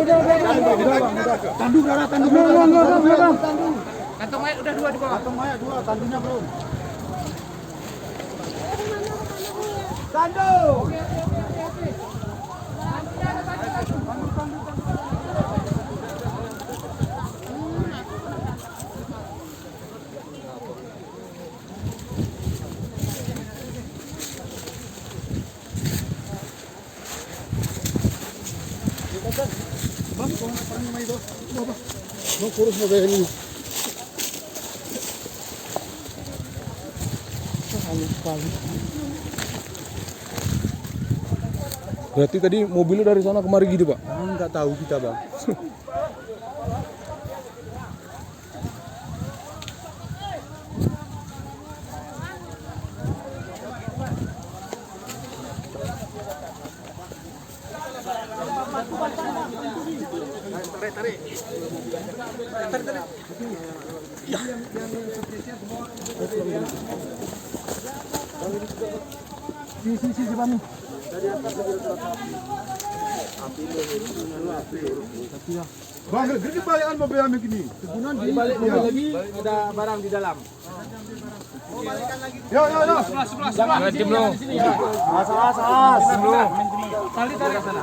Tandu berapa? Tandu. Kantong mayat udah 2 di bawah. Kantong mayat 2, tandunya belum. Tandu. Bang, kung parang may do. Baba. Bang, kurus mo ba ini? Berarti tadi mobilnya dari sana kemari gitu, Pak? Enggak tahu kita, Bang. Si Bang. Bang, gede balikan mobil kami gini. Kegunaan Balik lagi ada barang di dalam. Yo. Sebelah. Jangan tim lu. As. Tim lu. Tarik sana.